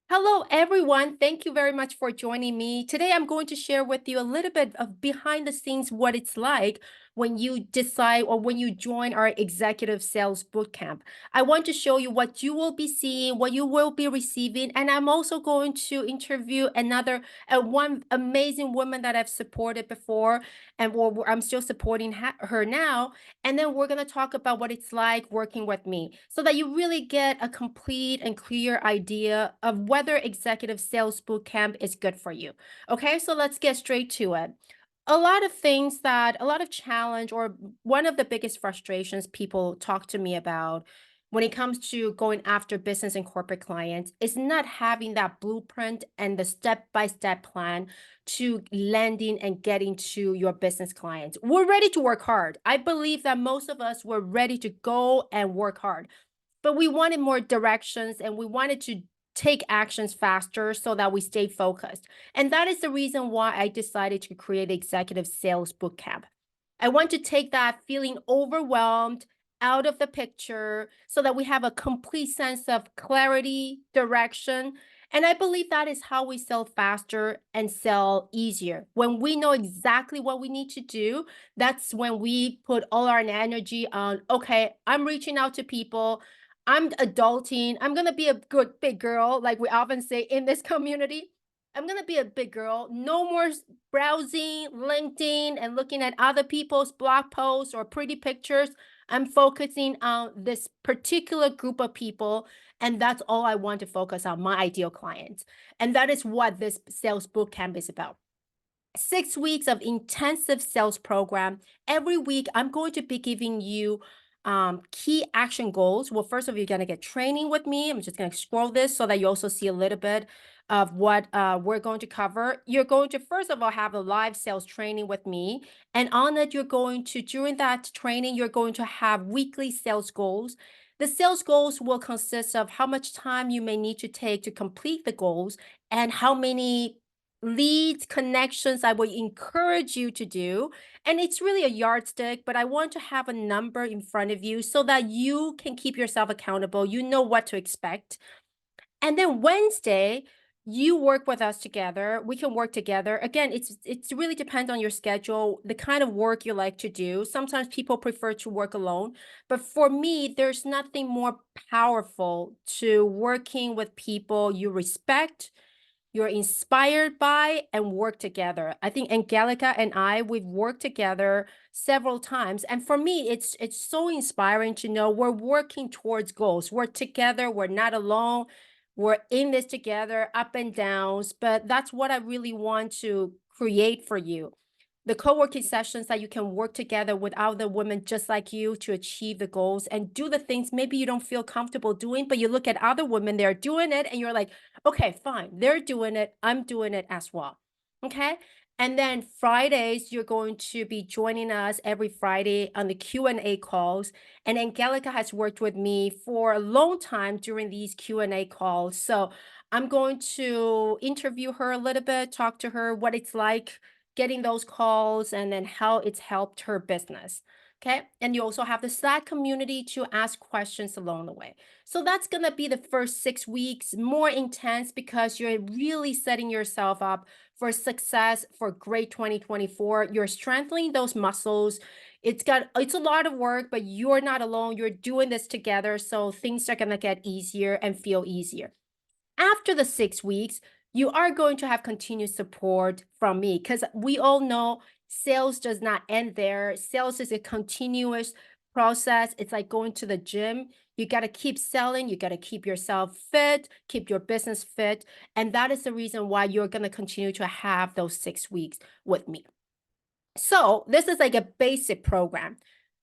Hello, everyone. Thank you very much for joining me. Today, I'm going to share with you a little bit of behind the scenes what it's like when you decide or when you join our Executive Sales Bootcamp. I want to show you what you will be seeing, what you will be receiving, and I'm also going to interview one amazing woman that I've supported before, and I'm still supporting her now. And then we're going to talk about what it's like working with me so that you really get a complete and clear idea of whether Executive Sales Bootcamp is good for you. Okay, so let's get straight to it. A lot of challenge, or one of the biggest frustrations people talk to me about when it comes to going after business and corporate clients is not having that blueprint and the step by step plan to landing and getting to your business clients. We're ready to work hard. I believe that most of us were ready to go and work hard, but we wanted more directions and we wanted to take actions faster so that we stay focused. And that is the reason why I decided to create the Executive Sales Bootcamp. I want to take that feeling overwhelmed out of the picture so that we have a complete sense of clarity, direction. And I believe that is how we sell faster and sell easier. When we know exactly what we need to do, that's when we put all our energy on, okay, I'm reaching out to people. I'm adulting. I'm going to be a good big girl, like we often say in this community. I'm going to be a big girl. No more browsing LinkedIn and looking at other people's blog posts or pretty pictures. I'm focusing on this particular group of people, and that's all I want to focus on, my ideal clients. And that is what this sales bootcamp is about. 6 weeks of intensive sales program. Every week, I'm going to be giving you key action goals. Well, first of all, you're going to get training with me. I'm just going to scroll this so that you also see a little bit of what we're going to cover. You're going to, first of all, have a live sales training with me. And on it, during that training, you're going to have weekly sales goals. The sales goals will consist of how much time you may need to take to complete the goals and how many leads, connections I would encourage you to do. And it's really a yardstick, but I want to have a number in front of you so that you can keep yourself accountable. You know what to expect. And then Wednesday, you work with us together. We can work together. Again, it's really depends on your schedule, the kind of work you like to do. Sometimes people prefer to work alone, but for me, there's nothing more powerful to working with people you respect, you're inspired by, and work together. I think Angelica and we've worked together several times. And for me, it's so inspiring to know we're working towards goals. We're together, we're not alone. We're in this together, up and downs, but that's what I really want to create for you. The co-working sessions that you can work together with other women just like you to achieve the goals and do the things maybe you don't feel comfortable doing, but you look at other women, they're doing it, and you're like, okay, fine, they're doing it, I'm doing it as well. Okay. And then Fridays, you're going to be joining us every Friday on the Q&A calls. And Angelica has worked with me for a long time during these Q&A calls. So I'm going to interview her a little bit, talk to her what it's like getting those calls, and then how it's helped her business. Okay. And you also have the Slack community to ask questions along the way. So that's going to be the first 6 weeks, more intense because you're really setting yourself up for success for great 2024. You're strengthening those muscles. It's a lot of work, but you're not alone. You're doing this together. So things are going to get easier and feel easier. After the 6 weeks, you are going to have continued support from me because we all know sales does not end there. Sales is a continuous process. It's like going to the gym. You got to keep selling. You got to keep yourself fit, keep your business fit. And that is the reason why you're going to continue to have those 6 weeks with me. So this is like a basic program.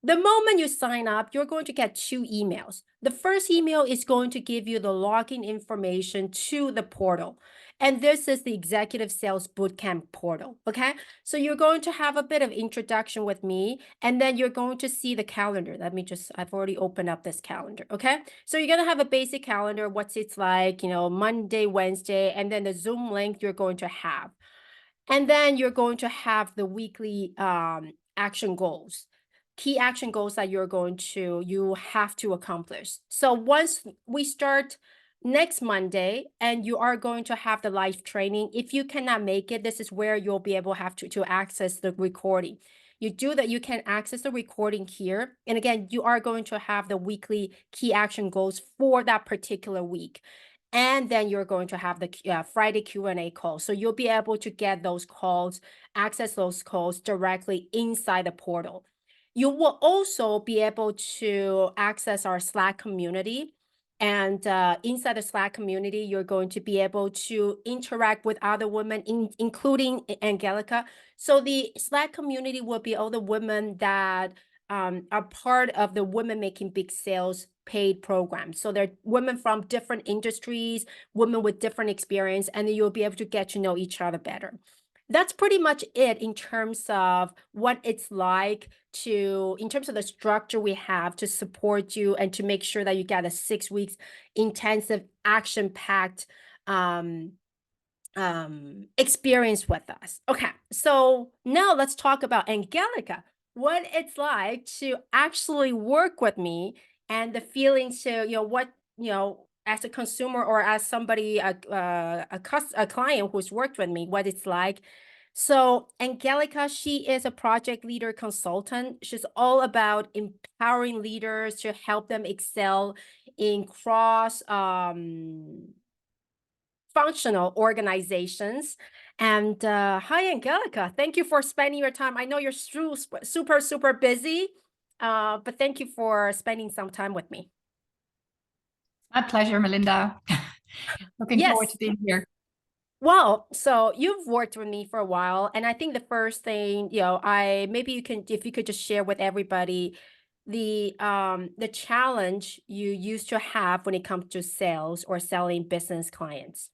The moment you sign up, you're going to get 2 emails. The first email is going to give you the login information to the portal. And this is the Executive Sales Bootcamp portal. Okay. So you're going to have a bit of introduction with me, and then you're going to see the calendar. I've already opened up this calendar. Okay. So you're going to have a basic calendar, what's it's like, Monday, Wednesday, and then the Zoom link you're going to have. And then you're going to have the weekly action goals, key action goals that you have to accomplish. So once we start next Monday, and you are going to have the live training. If you cannot make it, this is where you'll be able to have to access the recording. You do that, you can access the recording here. And again, you are going to have the weekly key action goals for that particular week. And then you're going to have the Friday Q&A call. So you'll be able to get those calls, access those calls directly inside the portal. You will also be able to access our Slack community. And inside the Slack community, you're going to be able to interact with other women, including Angelica. So the Slack community will be all the women that are part of the Women Making Big Sales paid program. So they're women from different industries, women with different experience, and then you'll be able to get to know each other better. That's pretty much it in terms of what it's like in terms of the structure we have to support you and to make sure that you get a 6 weeks intensive action-packed experience with us. Okay, so now let's talk about Angelica, what it's like to actually work with me and the feelings to, as a consumer or as somebody, a client who's worked with me, what it's like. So Angelica, she is a project leader consultant. She's all about empowering leaders to help them excel in cross functional organizations. And hi, Angelica. Thank you for spending your time. I know you're super, super busy, but thank you for spending some time with me. My pleasure, Melinda. Looking forward to being here. Well, so you've worked with me for a while, and I think the first thing, if you could just share with everybody the challenge you used to have when it comes to sales or selling business clients.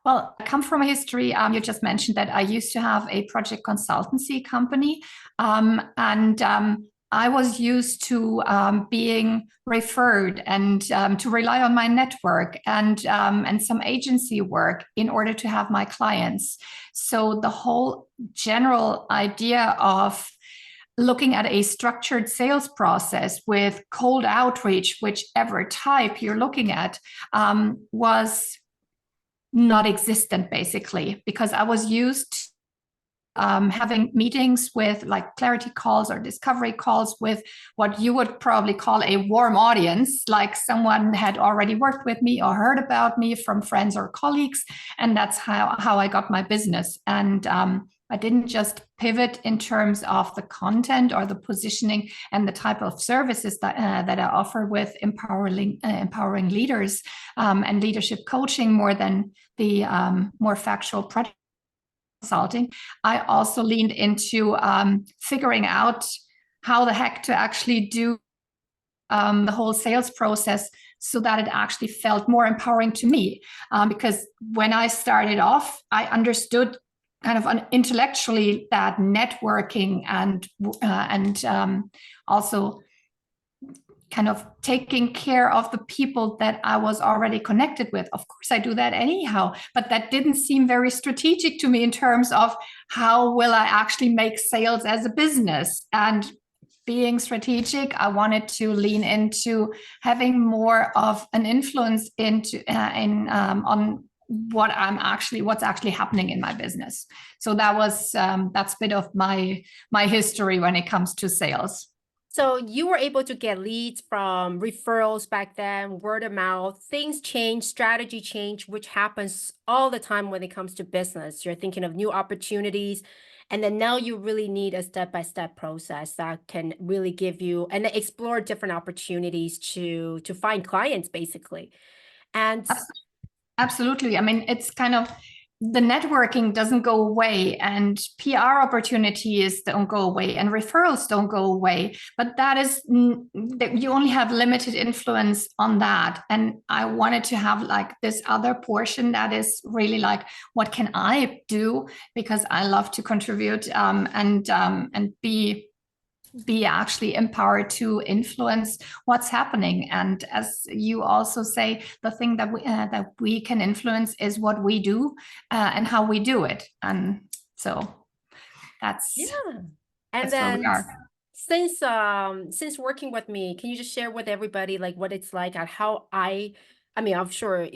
Well, I come from a history, you just mentioned that I used to have a project consultancy company, and I was used to being referred and to rely on my network and some agency work in order to have my clients. So the whole general idea of looking at a structured sales process with cold outreach, whichever type you're looking at, was not existent, basically, because I was used to having meetings with like clarity calls or discovery calls with what you would probably call a warm audience, like someone had already worked with me or heard about me from friends or colleagues. And that's how I got my business. And I didn't just pivot in terms of the content or the positioning and the type of services that I offer with empowering leaders and leadership coaching more than the more factual project consulting. I also leaned into figuring out how the heck to actually do the whole sales process so that it actually felt more empowering to me. Because when I started off, I understood kind of intellectually that networking and also kind of taking care of the people that I was already connected with. Of course, I do that anyhow, but that didn't seem very strategic to me in terms of how will I actually make sales as a business. And being strategic, I wanted to lean into having more of an influence on what's actually happening in my business. So that's a bit of my history when it comes to sales. So you were able to get leads from referrals back then, word of mouth. Things change, strategy change, which happens all the time when it comes to business. You're thinking of new opportunities, and then now you really need a step-by-step process that can really give you and explore different opportunities to find clients, basically. And absolutely. I mean, it's kind of the networking doesn't go away and PR opportunities don't go away and referrals don't go away, but that is, you only have limited influence on that. And I wanted to have like this other portion that is really like, what can I do? Because I love to contribute and be actually empowered to influence what's happening. And as you also say, the thing that we can influence is what we do and how we do it. And so that's and where we are. Since working with me, can you just share with everybody like what it's like and how I mean, I'm sure,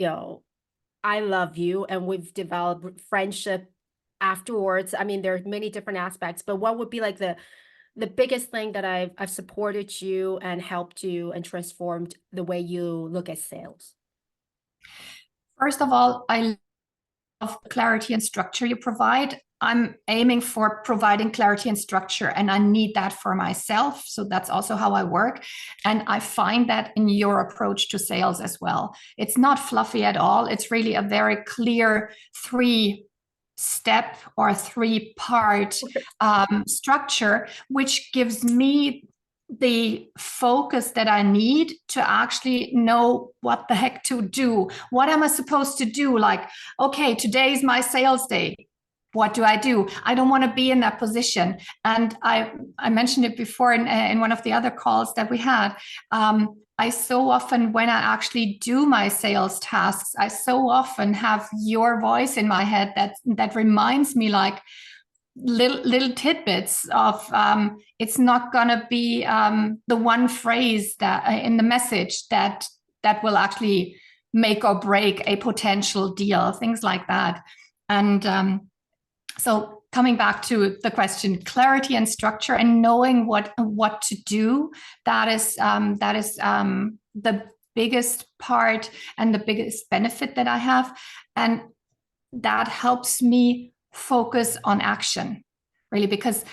I love you and we've developed friendship afterwards. I mean, there are many different aspects, but what would be like the biggest thing that I've supported you and helped you and transformed the way you look at sales? First of all, I love the clarity and structure you provide. I'm aiming for providing clarity and structure, and I need that for myself. So that's also how I work. And I find that in your approach to sales as well. It's not fluffy at all. It's really a very clear three-step or three-part structure, which gives me the focus that I need to actually know what the heck to do. What am I supposed to do? Like, okay, today is my sales day. What do I do? I don't want to be in that position. And I mentioned it before in one of the other calls that we had. I so often, when I actually do my sales tasks, I so often have your voice in my head that reminds me, like, little tidbits of it's not going to be the one phrase that in the message that will actually make or break a potential deal, things like that. And so coming back to the question, clarity and structure and knowing what to do, that is the biggest part and the biggest benefit that I have. And that helps me focus on action, really, because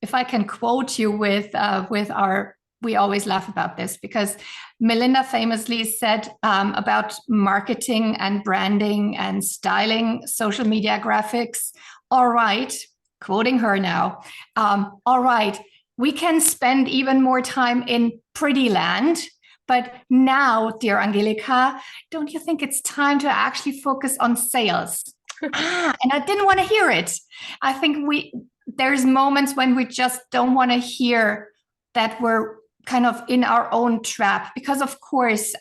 if I can quote you with our, we always laugh about this because Melinda famously said about marketing and branding and styling social media graphics, all right, quoting her now, all right, we can spend even more time in pretty land. But now, dear Angelica, don't you think it's time to actually focus on sales? And I didn't want to hear it. I think there's moments when we just don't want to hear that we're kind of in our own trap, because of course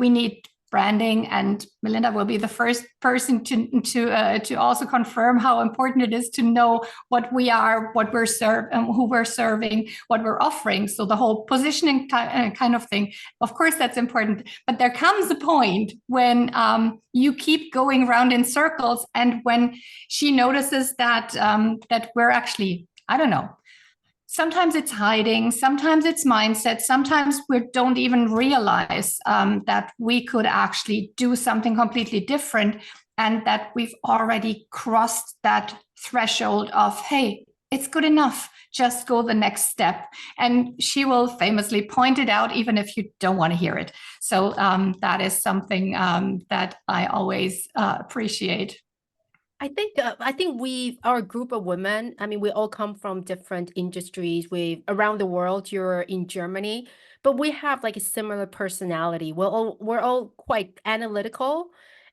we need branding, and Melinda will be the first person to also confirm how important it is to know what we are, what we're who we're serving, what we're offering. So the whole positioning kind of thing, of course, that's important. But there comes a point when you keep going around in circles, and when she notices that that we're actually, I don't know, sometimes it's hiding, sometimes it's mindset, sometimes we don't even realize that we could actually do something completely different, and that we've already crossed that threshold of, hey, it's good enough, just go the next step. And she will famously point it out, even if you don't want to hear it. So that is something that I always appreciate. I think our group of women, I mean, we all come from different industries. We around the world, you're in Germany, but we have like a similar personality. We're all quite analytical,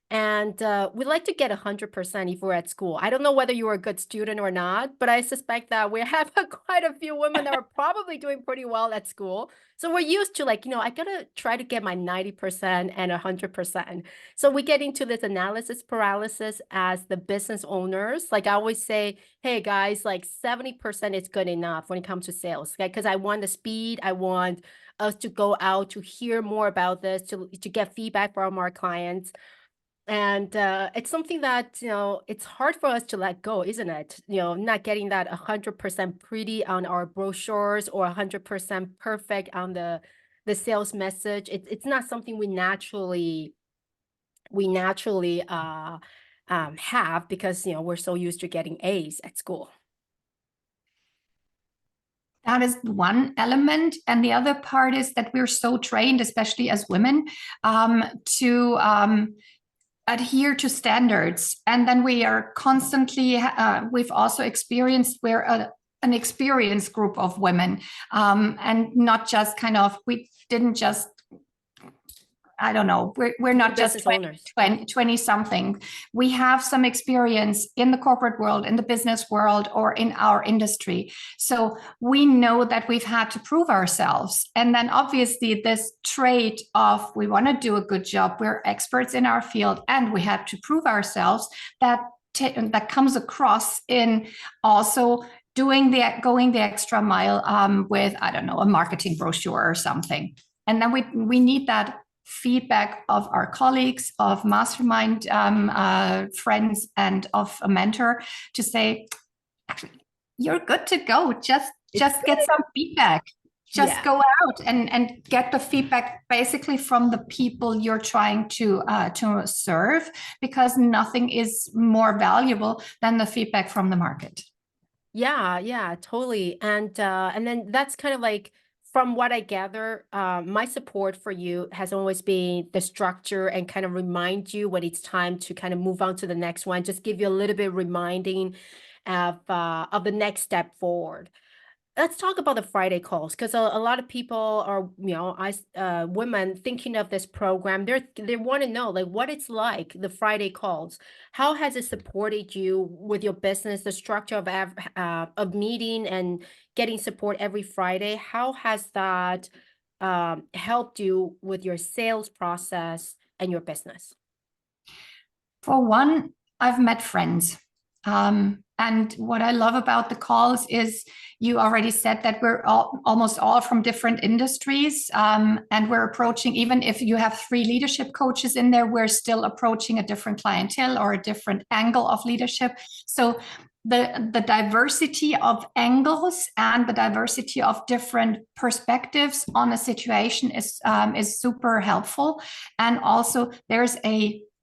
and we like to get 100% if we're at school. I don't know whether you were a good student or not, but I suspect that we have quite a few women that are probably doing pretty well at school. So we're used to like, I gotta try to get my 90% and 100%. So we get into this analysis paralysis as the business owners. Like I always say, hey guys, like 70% is good enough when it comes to sales, okay? Because I want the speed. I want us to go out to hear more about this, to get feedback from our clients. And it's something that, it's hard for us to let go, isn't it? Not getting that 100% pretty on our brochures or 100% perfect on the sales message. It's not something we naturally have because we're so used to getting A's at school. That is one element. And the other part is that we're so trained, especially as women, to adhere to standards. And then we are constantly, we've also experienced, an experienced group of women, and not just kind of, we didn't just, I don't know, we're not just 20 something. We have some experience in the corporate world, in the business world, or in our industry. So we know that we've had to prove ourselves. And then obviously this trait of we want to do a good job, we're experts in our field, and we had to prove ourselves, that comes across in also going the extra mile with, I don't know, a marketing brochure or something. And then we need that feedback of our colleagues, of mastermind friends, and of a mentor to say, actually, you're good to go. Just get some feedback. Just Yeah. go out and get the feedback basically from the people you're trying to serve, because nothing is more valuable than the feedback from the market. Yeah, yeah, totally. And then that's kind of like, from what I gather, my support for you has always been the structure and kind of remind you when it's time to kind of move on to the next one, just give you a little bit reminding of the next step forward. Let's talk about the Friday calls, because a lot of people are, women thinking of this program. They want to know like what it's like, the Friday calls. How has it supported you with your business, the structure of meeting and getting support every Friday? How has that helped you with your sales process and your business? For one, I've met friends. And what I love about the calls is you already said that we're almost all from different industries. And we're approaching, even if you have 3 leadership coaches in there, we're still approaching a different clientele or a different angle of leadership. So the diversity of angles and the diversity of different perspectives on a situation is super helpful. And also there's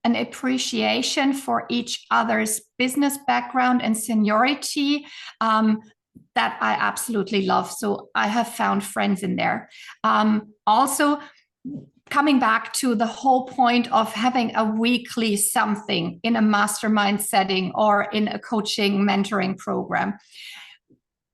an appreciation for each other's business background and seniority that I absolutely love. So I have found friends in there. Also, coming back to the whole point of having a weekly something in a mastermind setting or in a coaching mentoring program,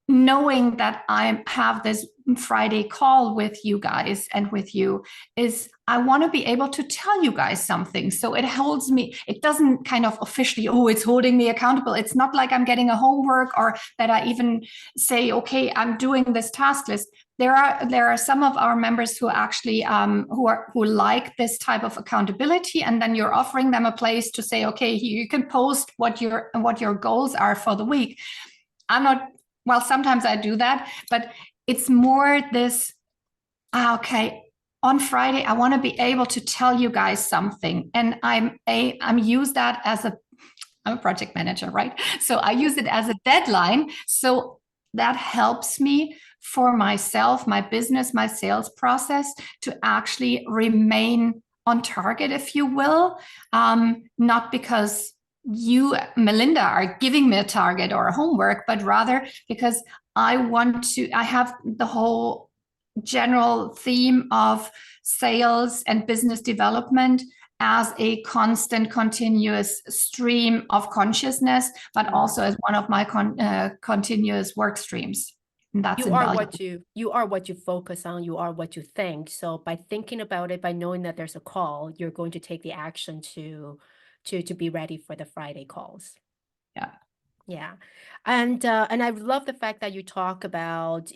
knowing that I have this Friday call with you guys and with you is I want to be able to tell you guys something. So it holds me, it doesn't kind of officially, oh, it's holding me accountable. It's not like I'm getting a homework or that I even say, okay, I'm doing this task list. There are some of our members who actually who like this type of accountability, and then you're offering them a place to say, okay, you can post what your goals are for the week. I'm not, well, sometimes I do that, but it's more this, okay, on Friday, I want to be able to tell you guys something. And I'm use that as I'm a project manager, right? So I use it as a deadline. So that helps me for myself, my business, my sales process to actually remain on target, if you will. Not because you, Melinda, are giving me a target or a homework, but rather because I have the whole general theme of sales and business development as a constant, continuous stream of consciousness, but also as one of my continuous work streams. And that's invaluable. You are what you focus on, you are what you think. So by thinking about it, by knowing that there's a call, you're going to take the action to be ready for the Friday calls. Yeah. Yeah. And I love the fact that you talk about,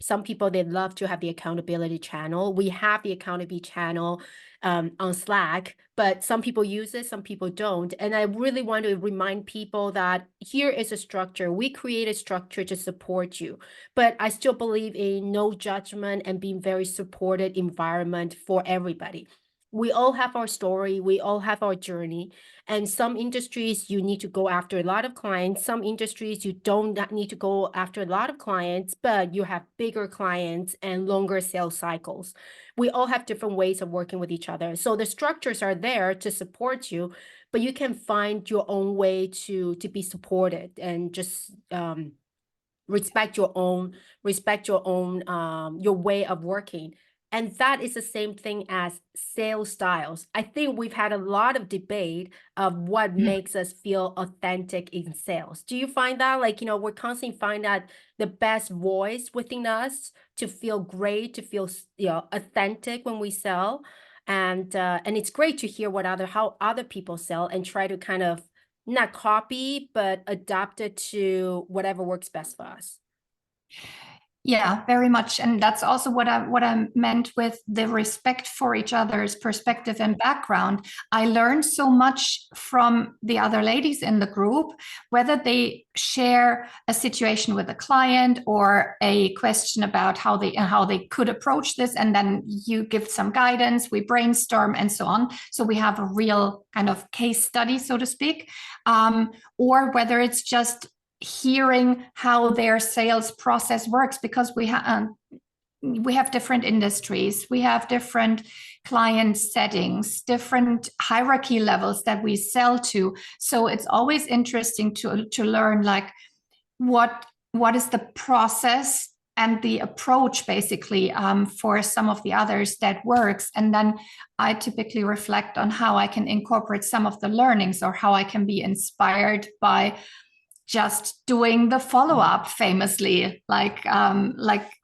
some people, they love to have the accountability channel. We have the accountability channel on Slack, but some people use it, some people don't. And I really want to remind people that here is a structure. We create a structure to support you, but I still believe in no judgment and being very supported environment for everybody. We all have our story, we all have our journey. And some industries, you need to go after a lot of clients. Some industries, you don't need to go after a lot of clients, but you have bigger clients and longer sales cycles. We all have different ways of working with each other. So the structures are there to support you, but you can find your own way to be supported and just respect your own your way of working. And that is the same thing as sales styles. I think we've had a lot of debate of what makes us feel authentic in sales. Do you find that, like, we're constantly find that the best voice within us to feel great, to feel authentic when we sell? And it's great to hear how other people sell and try to kind of not copy, but adapt it to whatever works best for us. Yeah, very much. And that's also what I meant with the respect for each other's perspective and background. I learned so much from the other ladies in the group, whether they share a situation with a client or a question about how they could approach this, and then you give some guidance, we brainstorm and so on. So we have a real kind of case study, so to speak. Or whether it's just hearing how their sales process works, because we have different industries, we have different client settings, different hierarchy levels that we sell to. So it's always interesting to learn, like, what is the process and the approach, basically, for some of the others that works. And then I typically reflect on how I can incorporate some of the learnings, or how I can be inspired by just doing the follow-up famously, like,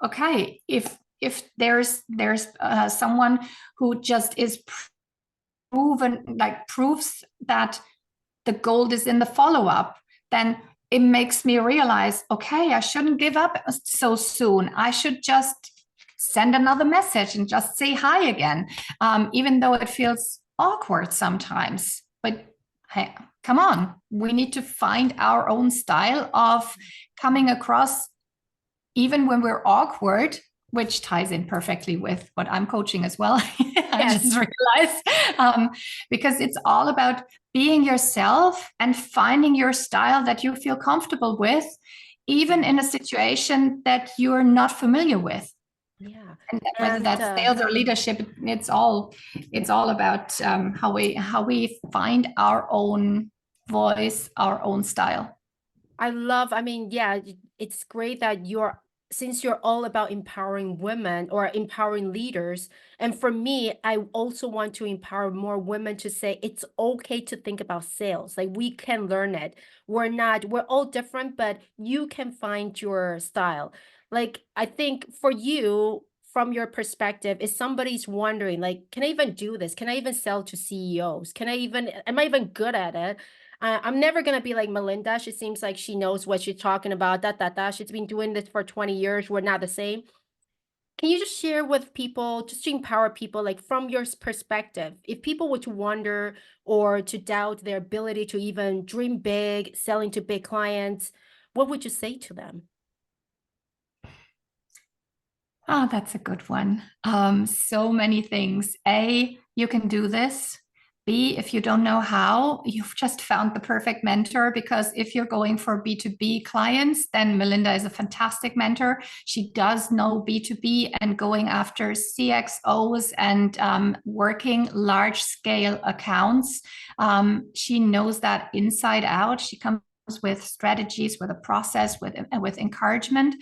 okay, if there's someone who just is proves that the gold is in the follow-up, then it makes me realize, okay, I shouldn't give up so soon. I should just send another message and just say hi again, even though it feels awkward sometimes. But hey, come on, we need to find our own style of coming across, even when we're awkward, which ties in perfectly with what I'm coaching as well. I Yes. just realized, because it's all about being yourself and finding your style that you feel comfortable with, even in a situation that you're not familiar with. Yeah. And whether And that's sales or leadership, it's all about how we find our own voice, our own style. I mean, yeah, it's great that since you're all about empowering women or empowering leaders. And for me, I also want to empower more women to say it's okay to think about sales. Like, we can learn it. We're all different, but you can find your style. Like, I think for you, from your perspective, if somebody's wondering, like, can I even do this? Can I even sell to CEOs? Am I even good at it? I'm never gonna be like Melinda. She seems like she knows what she's talking about. She's been doing this for 20 years. We're not the same. Can you just share with people, just to empower people, like, from your perspective, if people were to wonder or to doubt their ability to even dream big, selling to big clients, what would you say to them? Oh, that's a good one. So many things. A, you can do this. B, if you don't know how, you've just found the perfect mentor, because if you're going for B2B clients, then Melinda is a fantastic mentor. She does know B2B and going after CXOs and working large scale accounts. She knows that inside out. She comes with strategies, with a process, with encouragement.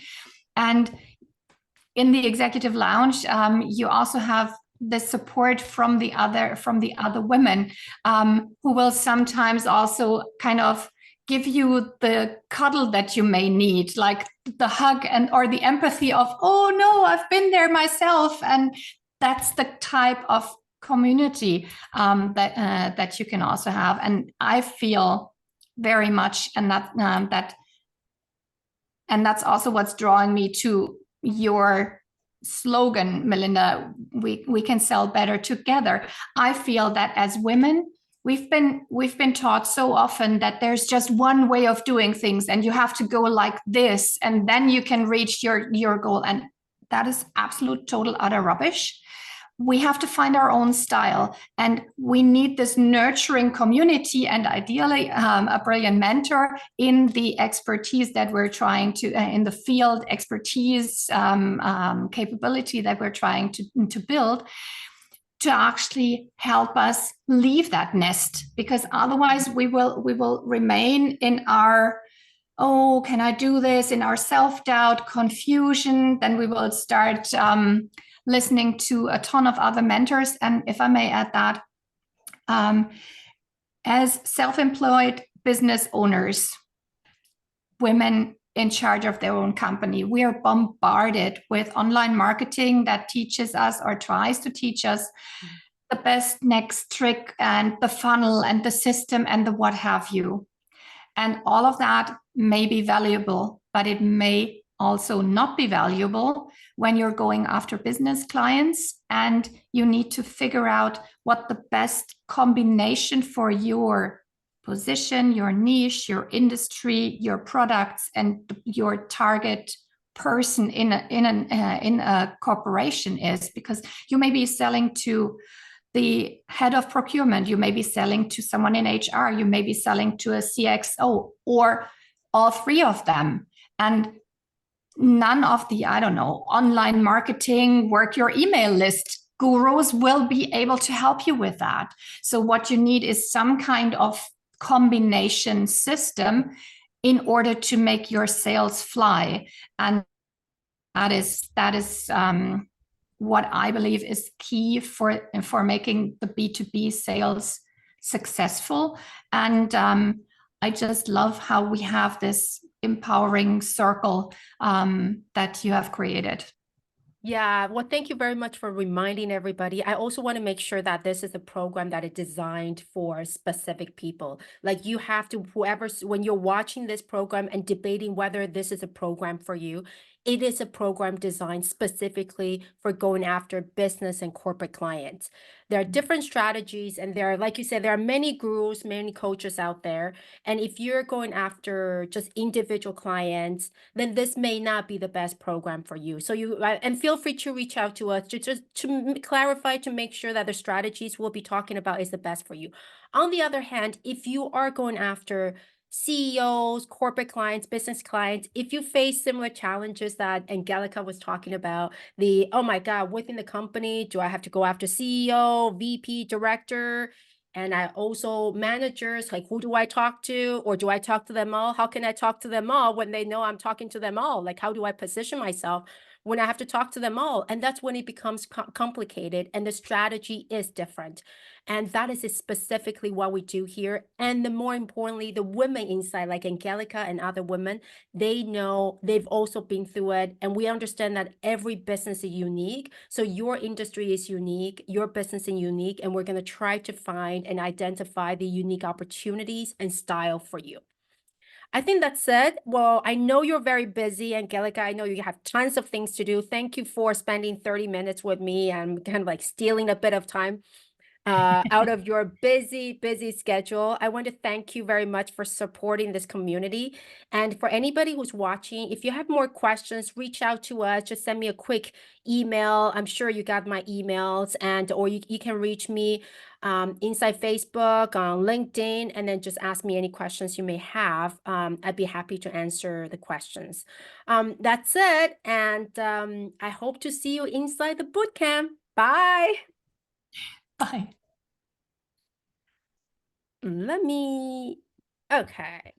And in the executive lounge, you also have the support from the other women, who will sometimes also kind of give you the cuddle that you may need, like the hug and or the empathy of, oh no, I've been there myself. And that's the type of community that you can also have. And I feel very much, and that's also what's drawing me to your slogan, Melinda. We can sell better together. I feel that as women, we've been taught so often that there's just one way of doing things, and you have to go like this, and then you can reach your goal. And that is absolute total utter rubbish. We have to find our own style, and we need this nurturing community, and ideally a brilliant mentor in the expertise that we're trying to in the field expertise, capability that we're trying to build, to actually help us leave that nest, because otherwise we will remain in our, oh, can I do this, in our self-doubt, confusion. Then we will start listening to a ton of other mentors. And if I may add that, as self-employed business owners, women in charge of their own company, we are bombarded with online marketing that teaches us, or tries to teach us, the best next trick and the funnel and the system and the what have you. And all of that may be valuable, but it may also not be valuable when you're going after business clients, and you need to figure out what the best combination for your position, your niche, your industry, your products, and your target person in a corporation is, because you may be selling to the head of procurement, you may be selling to someone in HR, you may be selling to a CXO, or all three of them. And none of the, I don't know, online marketing, work your email list gurus will be able to help you with that. So what you need is some kind of combination system in order to make your sales fly. And that is what I believe is key for making the B2B sales successful. And I just love how we have this empowering circle that you have created. Yeah, well, thank you very much for reminding everybody. I also want to make sure that this is a program that is designed for specific people. Like you have to, when you're watching this program and debating whether this is a program for you, it is a program designed specifically for going after business and corporate clients. There are different strategies, and there are, like you said, there are many gurus, many coaches out there. And if you're going after just individual clients, then this may not be the best program for you. So and feel free to reach out to us to clarify, to make sure that the strategies we'll be talking about is the best for you. On the other hand, if you are going after CEOs, corporate clients, business clients, if you face similar challenges that Angelica was talking about, oh my God, within the company, do I have to go after CEO, VP, director? And I also managers, like who do I talk to, or do I talk to them all? How can I talk to them all when they know I'm talking to them all? Like, how do I position myself when I have to talk to them all? And that's when it becomes complicated, and the strategy is different. And that is specifically what we do here. And the more importantly, the women inside, like Angelica and other women, they know, they've also been through it. And we understand that every business is unique. So your industry is unique, your business is unique, and we're going to try to find and identify the unique opportunities and style for you. I think that's it. Well, I know you're very busy, Angelica. I know you have tons of things to do. Thank you for spending 30 minutes with me and kind of like stealing a bit of time out of your busy schedule. I want to thank you very much for supporting this community. And for anybody who's watching, if you have more questions, reach out to us. Just send me a quick email. I'm sure you got my emails, or you can reach me inside Facebook, on LinkedIn, and then just ask me any questions you may have. I'd be happy to answer the questions. That's it. And I hope to see you inside the bootcamp. Bye. Bye. Okay.